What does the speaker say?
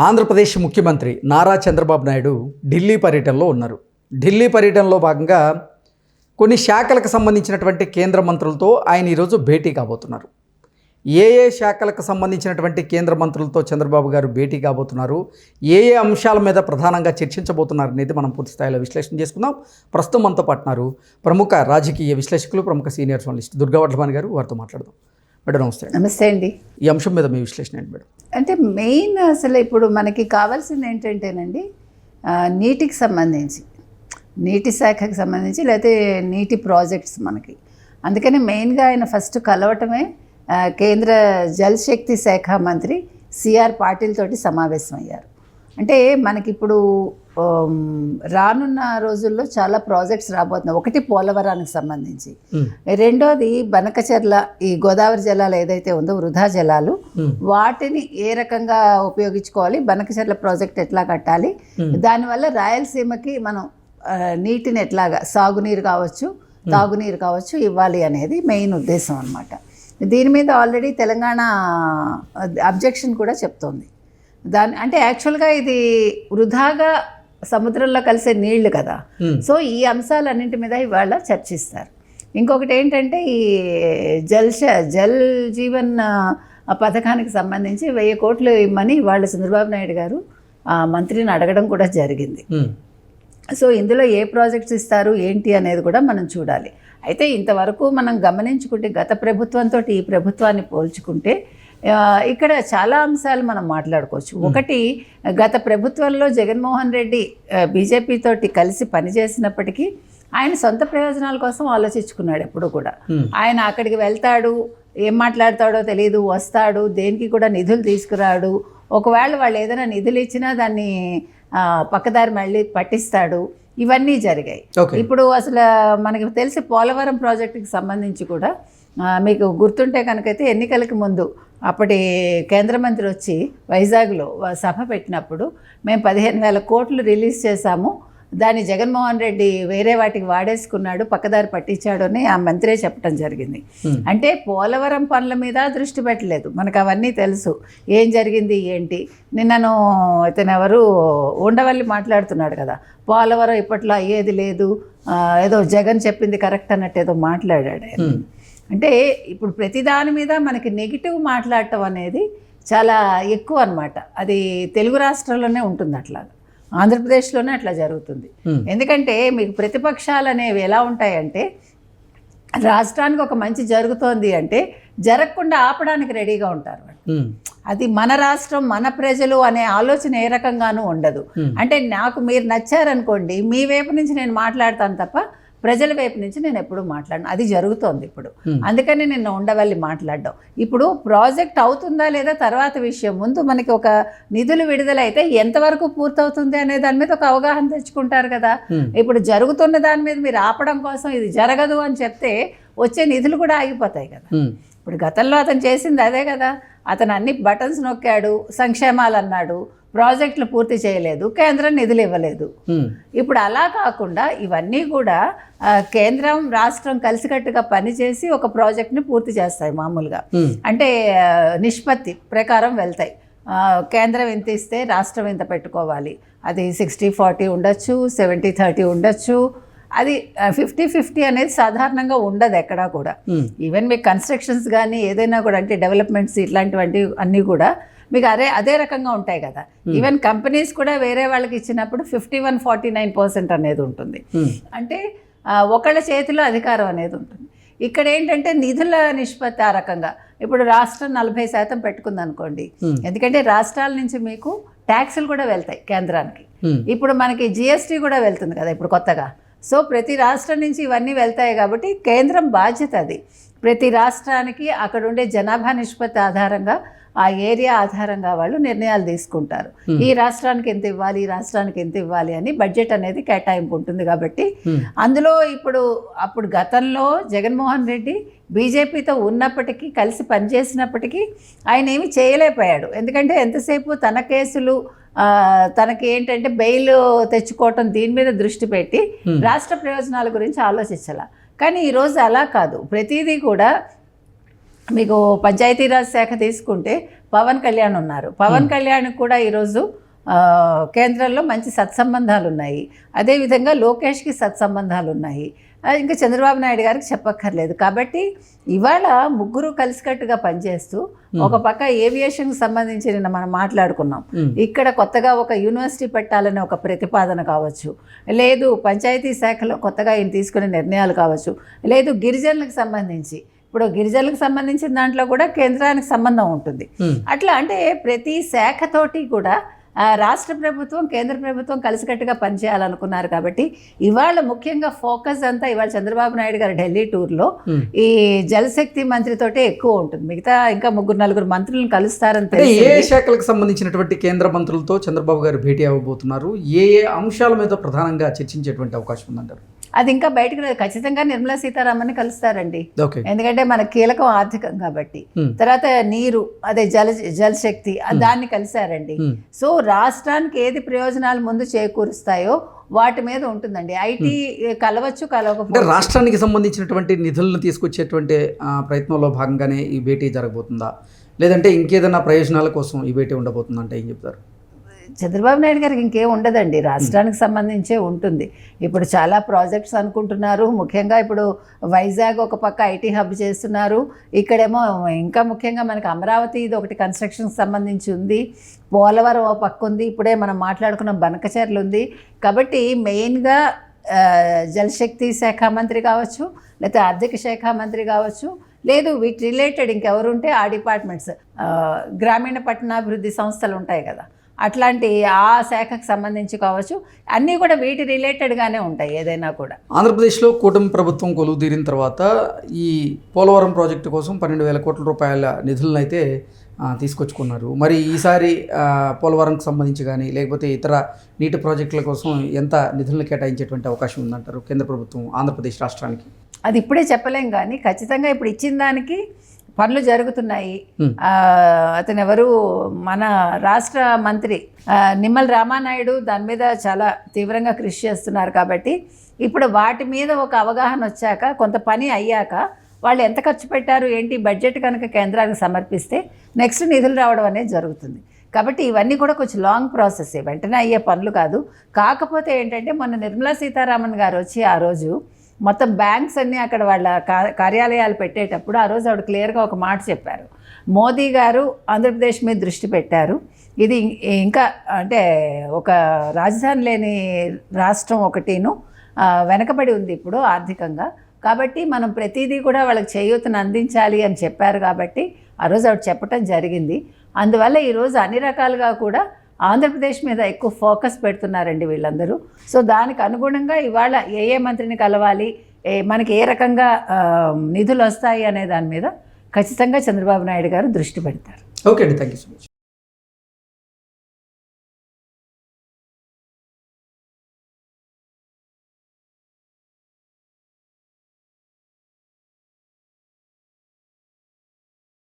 ఆంధ్రప్రదేశ్ ముఖ్యమంత్రి నారా చంద్రబాబు నాయుడు ఢిల్లీ పర్యటనలో ఉన్నారు. ఢిల్లీ పర్యటనలో భాగంగా కొన్ని శాఖలకు సంబంధించినటువంటి కేంద్ర మంత్రులతో ఆయన ఈరోజు భేటీ కాబోతున్నారు. ఏ శాఖలకు సంబంధించినటువంటి కేంద్ర మంత్రులతో చంద్రబాబు గారు భేటీ కాబోతున్నారు, ఏ అంశాల మీద ప్రధానంగా చర్చించబోతున్నారు అనేది మనం పూర్తి స్థాయిలో విశ్లేషణ చేసుకుందాం. ప్రస్తుతం మనతో పాటున్నారు ప్రముఖ రాజకీయ విశ్లేషకులు, ప్రముఖ సీనియర్ జర్నలిస్ట్ దుర్గా వడ్లమాని గారు. వారితో మాట్లాడదాం. మేడం నమస్తే. నమస్తే అండి. ఈ అంశం మీద మీ విశ్లేషణ ఏంటి మేడం? అంటే మెయిన్ అసలు ఇప్పుడు మనకి కావాల్సింది ఏంటంటేనండి, నీటికి సంబంధించి, నీటి శాఖకి సంబంధించి లేకపోతే నీటి ప్రాజెక్ట్స్ మనకి. అందుకని మెయిన్గా ఆయన ఫస్ట్ కలవటమే కేంద్ర జల్ శక్తి శాఖ మంత్రి సిఆర్ పాటిల్ తోటి సమావేశమయ్యారు. అంటే మనకిప్పుడు రానున్న రోజుల్లో చాలా ప్రాజెక్ట్స్ రాబోతున్నాయి. ఒకటి పోలవరానికి సంబంధించి, రెండోది బనకచెర్ల ఈ గోదావరి జలాలు ఏదైతే ఉందో వృధా జలాలు, వాటిని ఏ రకంగా ఉపయోగించుకోవాలి, బనకచెర్ల ప్రాజెక్ట్ ఎట్లా కట్టాలి, దానివల్ల రాయలసీమకి మనం నీటిని ఎట్లాగా సాగునీరు కావచ్చు, తాగునీరు కావచ్చు ఇవ్వాలి అనేది మెయిన్ ఉద్దేశం అన్నమాట. దీని మీద ఆల్రెడీ తెలంగాణ అబ్జెక్షన్ కూడా చెప్తోంది. అంటే యాక్చువల్గా ఇది వృధాగా సముద్రంలో కలిసే నీళ్లు కదా. సో ఈ అంశాలన్నింటి మీద ఇవాళ చర్చిస్తారు. ఇంకొకటి ఏంటంటే ఈ జల్ జీవన్ పథకానికి సంబంధించి 1000 కోట్లు ఇమ్మని ఇవాళ చంద్రబాబు నాయుడు గారు మంత్రిని అడగడం కూడా జరిగింది. సో ఇందులో ఏ ప్రాజెక్ట్స్ ఇస్తారు ఏంటి అనేది కూడా మనం చూడాలి. అయితే ఇంతవరకు మనం గమనించుకుంటే గత ప్రభుత్వంతో ఈ ప్రభుత్వాన్ని పోల్చుకుంటే ఇక్కడ చాలా అంశాలు మనం మాట్లాడుకోవచ్చు. ఒకటి, గత ప్రభుత్వంలో జగన్మోహన్ రెడ్డి బీజేపీ తోటి కలిసి పనిచేసినప్పటికీ ఆయన సొంత ప్రయోజనాల కోసం ఆలోచించుకున్నాడు. ఎప్పుడు కూడా ఆయన అక్కడికి వెళ్తాడు, ఏం మాట్లాడతాడో తెలియదు, వస్తాడు, దేనికి కూడా నిధులు తీసుకురాడు. ఒకవేళ వాళ్ళు ఏదైనా నిధులు ఇచ్చినా దాన్ని పక్కదారి మళ్ళీ పట్టిస్తాడు. ఇవన్నీ జరిగాయి. ఇప్పుడు అసలు మనకి తెలిసి పోలవరం ప్రాజెక్టుకి సంబంధించి కూడా మీకు గుర్తుంటే కనుకైతే ఎన్నికలకి ముందు అప్పటి కేంద్ర మంత్రి వచ్చి వైజాగ్లో సభ పెట్టినప్పుడు మేము 15,000 కోట్లు రిలీజ్ చేశాము, దాన్ని జగన్మోహన్ రెడ్డి వేరే వాటికి వాడేసుకున్నాడు, పక్కదారి పట్టించాడు అని ఆ మంత్రే చెప్పడం జరిగింది. అంటే పోలవరం పనుల మీద దృష్టి పెట్టలేదు. మనకు అవన్నీ తెలుసు ఏం జరిగింది ఏంటి. నిన్నను ఇతను ఎవరు ఉండవల్లి మాట్లాడుతున్నాడు కదా, పోలవరం ఇప్పట్లో అయ్యేది లేదు, ఏదో జగన్ చెప్పింది కరెక్ట్ అన్నట్టు ఏదో మాట్లాడాడు. అంటే ఇప్పుడు ప్రతిదాని మీద మనకి నెగిటివ్ మాట్లాడటం అనేది చాలా ఎక్కువ అన్నమాట. అది తెలుగు రాష్ట్రాల్లోనే ఉంటుంది, అట్లా ఆంధ్రప్రదేశ్లోనే అట్లా జరుగుతుంది. ఎందుకంటే మీకు ప్రతిపక్షాలు అనేవి ఎలా ఉంటాయంటే, రాష్ట్రానికి ఒక మంచి జరుగుతోంది అంటే జరగకుండా ఆపడానికి రెడీగా ఉంటారు. అది మన రాష్ట్రం, మన ప్రజలు అనే ఆలోచన ఏ రకంగానూ ఉండదు. అంటే నాకు మీరు నచ్చారనుకోండి, మీ వైపు నుంచి నేను మాట్లాడతాను తప్ప ప్రజల వైపు నుంచి నేను ఎప్పుడు మాట్లాడను. అది జరుగుతోంది ఇప్పుడు. అందుకని నిన్న ఉండవల్లి మాట్లాడడం. ఇప్పుడు ప్రాజెక్ట్ అవుతుందా లేదా తర్వాత విషయం. ముందు మనకి ఒక నిధులు విడుదల అయితే ఎంతవరకు పూర్తవుతుంది అనే దాని మీద ఒక అవగాహన తెచ్చుకుంటారు కదా. ఇప్పుడు జరుగుతున్న దాని మీద మీరు ఆపడం కోసం ఇది జరగదు అని చెప్తే వచ్చే నిధులు కూడా ఆగిపోతాయి కదా. ఇప్పుడు గతంలో అతను చేసింది అదే కదా. అతను అన్ని బటన్స్ నొక్కాడు, సంక్షేమాలు అన్నాడు, ప్రాజెక్టులు పూర్తి చేయలేదు, కేంద్రం నిధులు ఇవ్వలేదు. ఇప్పుడు అలా కాకుండా ఇవన్నీ కూడా కేంద్రం రాష్ట్రం కలిసికట్టుగా పనిచేసి ఒక ప్రాజెక్ట్ని పూర్తి చేస్తాయి. మామూలుగా అంటే నిష్పత్తి ప్రకారం వెళ్తాయి. కేంద్రం ఎంత ఇస్తే రాష్ట్రం ఎంత పెట్టుకోవాలి. అది 60-40 ఉండొచ్చు, 70-30 ఉండొచ్చు. అది 50-50 అనేది సాధారణంగా ఉండదు ఎక్కడా కూడా. ఈవెన్ మీకు కన్స్ట్రక్షన్స్ కానీ ఏదైనా కూడా, అంటే డెవలప్మెంట్స్ ఇట్లాంటివంటి అన్నీ కూడా మీకు అదే రకంగా ఉంటాయి కదా. ఈవెన్ కంపెనీస్ కూడా వేరే వాళ్ళకి ఇచ్చినప్పుడు 51-49% అనేది ఉంటుంది. అంటే ఒకళ్ళ చేతిలో అధికారం అనేది ఉంటుంది. ఇక్కడ ఏంటంటే నిధుల నిష్పత్తి ఆ రకంగా. ఇప్పుడు రాష్ట్రం 40% పెట్టుకుంది అనుకోండి, ఎందుకంటే రాష్ట్రాల నుంచి మీకు ట్యాక్సులు కూడా వెళ్తాయి కేంద్రానికి. ఇప్పుడు మనకి జిఎస్టీ కూడా వెళ్తుంది కదా ఇప్పుడు కొత్తగా. సో ప్రతి రాష్ట్రం నుంచి ఇవన్నీ వెళ్తాయి కాబట్టి కేంద్రం బాధ్యత అది. ప్రతి రాష్ట్రానికి అక్కడ ఉండే జనాభా నిష్పత్తి ఆధారంగా, ఆ ఏరియా ఆధారంగా వాళ్ళు నిర్ణయాలు తీసుకుంటారు. ఈ రాష్ట్రానికి ఎంత ఇవ్వాలి, ఈ రాష్ట్రానికి ఎంత ఇవ్వాలి అని బడ్జెట్ అనేది కేటాయింపు ఉంటుంది. కాబట్టి అందులో అప్పుడు గతంలో జగన్మోహన్ రెడ్డి బీజేపీతో ఉన్నప్పటికీ, కలిసి పనిచేసినప్పటికీ ఆయన ఏమి చేయలేకపోయాడు. ఎందుకంటే ఎంతసేపు తన కేసులు, తనకి ఏంటంటే బెయిల్ తెచ్చుకోవటం, దీని మీద దృష్టి పెట్టి రాష్ట్ర ప్రయోజనాల గురించి ఆలోచించాల. కానీ ఈరోజు అలా కాదు. ప్రతిదీ కూడా మీకు పంచాయతీరాజ్ శాఖ తీసుకుంటే పవన్ కళ్యాణ్ ఉన్నారు. పవన్ కళ్యాణ్ కూడా ఈరోజు కేంద్రంలో మంచి సత్సంబంధాలు ఉన్నాయి. అదేవిధంగా లోకేష్కి సత్సంబంధాలు ఉన్నాయి. ఇంకా చంద్రబాబు నాయుడు గారికి చెప్పక్కర్లేదు. కాబట్టి ఇవాళ ముగ్గురు కలిసికట్టుగా పనిచేస్తూ ఒక పక్క ఏవియేషన్కి సంబంధించి నిన్న మనం మాట్లాడుకున్నాం. ఇక్కడ కొత్తగా ఒక యూనివర్సిటీ పెట్టాలనే ఒక ప్రతిపాదన కావచ్చు, లేదు పంచాయతీ శాఖలో కొత్తగా ఈయన తీసుకునే నిర్ణయాలు కావచ్చు, లేదు గిరిజనులకు సంబంధించి ఇప్పుడు గిరిజనులకు సంబంధించిన దాంట్లో కూడా కేంద్రానికి సంబంధం ఉంటుంది. అట్లా అంటే ప్రతి శాఖతోటి కూడా రాష్ట్ర ప్రభుత్వం కేంద్ర ప్రభుత్వం కలిసికట్టుగా పనిచేయాలనుకున్నారు. కాబట్టి ఇవాళ ముఖ్యంగా ఫోకస్ అంతా ఇవాళ చంద్రబాబు నాయుడు గారు ఢిల్లీ టూర్లో ఈ జలశక్తి మంత్రితోటే ఎక్కువ ఉంటుంది. మిగతా ఇంకా 3-4 మంత్రులను కలుస్తారని తెలిసి ఏ శాఖలకు సంబంధించినటువంటి కేంద్ర మంత్రులతో చంద్రబాబు గారు భేటీ అవ్వబోతున్నారు, ఏ అంశాల మీద ప్రధానంగా చర్చించేటువంటి అవకాశం ఉందంటారు? అది ఇంకా బయటకు రాదు. ఖచ్చితంగా నిర్మలా సీతారామన్ కలుస్తారండి. ఓకే, ఎందుకంటే మన కీలకం ఆర్థికం కాబట్టి. తర్వాత నీరు, అదే జలశక్తి దాన్ని కలిశారండి. సో రాష్ట్రానికి ఏది ప్రయోజనాలు ముందు చేకూరుస్తాయో వాటి మీద ఉంటుందండి. ఐటీ కలవచ్చు, కలవకపోతే రాష్ట్రానికి సంబంధించినటువంటి నిధులను తీసుకొచ్చేటువంటి ప్రయత్నంలో భాగంగానే ఈ భేటీ జరగబోతుందా, లేదంటే ఇంకేదైనా ప్రయోజనాల కోసం ఈ భేటీ ఉండబోతుందా అంటే ఏం చెప్తారు? చంద్రబాబు నాయుడు గారికి ఇంకేం ఉండదండి, రాష్ట్రానికి సంబంధించే ఉంటుంది. ఇప్పుడు చాలా ప్రాజెక్ట్స్ అనుకుంటున్నారు. ముఖ్యంగా ఇప్పుడు వైజాగ్ ఒక పక్క ఐటీ హబ్ చేస్తున్నారు. ఇక్కడేమో ఇంకా ముఖ్యంగా మనకి అమరావతి ఇది ఒకటి కన్స్ట్రక్షన్కి సంబంధించి ఉంది. పోలవరం ఒక పక్క ఉంది. ఇప్పుడే మనం మాట్లాడుకున్న బనకచెర్ల ఉంది. కాబట్టి మెయిన్గా జలశక్తి శాఖ మంత్రి కావచ్చు, లేకపోతే ఆర్థిక శాఖ మంత్రి కావచ్చు, లేదు వీటి రిలేటెడ్ ఇంకెవరుంటే ఆ డిపార్ట్మెంట్స్, గ్రామీణ పట్టణాభివృద్ధి సంస్థలు ఉంటాయి కదా, అట్లాంటి ఆ శాఖకు సంబంధించి కావచ్చు, అన్నీ కూడా వీటి రిలేటెడ్గానే ఉంటాయి ఏదైనా కూడా. ఆంధ్రప్రదేశ్లో కూటమి ప్రభుత్వం కొలువు తీరిన తర్వాత ఈ పోలవరం ప్రాజెక్టు కోసం 12,000 కోట్ల రూపాయల నిధులను అయితే తీసుకొచ్చుకున్నారు. మరి ఈసారి పోలవరంకి సంబంధించి కానీ లేకపోతే ఇతర నీటి ప్రాజెక్టుల కోసం ఎంత నిధులను కేటాయించేటువంటి అవకాశం ఉందంటారు కేంద్ర ప్రభుత్వం ఆంధ్రప్రదేశ్ రాష్ట్రానికి? అది ఇప్పుడే చెప్పలేం, కానీ ఖచ్చితంగా ఇప్పుడు ఇచ్చిన దానికి పనులు జరుగుతున్నాయి. అతను ఎవరు, మన రాష్ట్ర మంత్రి నిమ్మల రామానాయుడు దాని మీద చాలా తీవ్రంగా కృషి చేస్తున్నారు. కాబట్టి ఇప్పుడు వాటి మీద ఒక అవగాహన వచ్చాక, కొంత పని అయ్యాక వాళ్ళు ఎంత ఖర్చు పెట్టారు ఏంటి బడ్జెట్ కనుక కేంద్రానికి సమర్పిస్తే నెక్స్ట్ నిధులు రావడం అనేది జరుగుతుంది. కాబట్టి ఇవన్నీ కూడా కొంచెం లాంగ్ ప్రాసెస్, వెంటనే అయ్యే పనులు కాదు. కాకపోతే ఏంటంటే మొన్న నిర్మలా సీతారామన్ గారు వచ్చి ఆ రోజు మొత్తం బ్యాంక్స్ అన్నీ అక్కడ వాళ్ళ కార్యాలయాలు పెట్టేటప్పుడు ఆ రోజు ఆవిడ క్లియర్గా ఒక మాట చెప్పారు. మోదీ గారు ఆంధ్రప్రదేశ్ మీద దృష్టి పెట్టారు. ఇది ఇంకా అంటే ఒక రాజధాని లేని రాష్ట్రం ఒకటిను వెనకబడి ఉంది ఇప్పుడు ఆర్థికంగా. కాబట్టి మనం ప్రతిదీ కూడా వాళ్ళకి చేయూతను అందించాలి అని చెప్పారు. కాబట్టి ఆ రోజు ఆవిడ చెప్పడం జరిగింది. అందువల్ల ఈరోజు అన్ని రకాలుగా కూడా ఆంధ్రప్రదేశ్ మీద ఎక్కువ ఫోకస్ పెడుతున్నారండి వీళ్ళందరూ. సో దానికి అనుగుణంగా ఇవాళ ఏ మంత్రిని కలవాలి, మనకి ఏ రకంగా నిధులు వస్తాయి అనే దాని మీద ఖచ్చితంగా చంద్రబాబు నాయుడు గారు దృష్టి పెడతారు. ఓకే అండి, థ్యాంక్ యూ సో మచ్.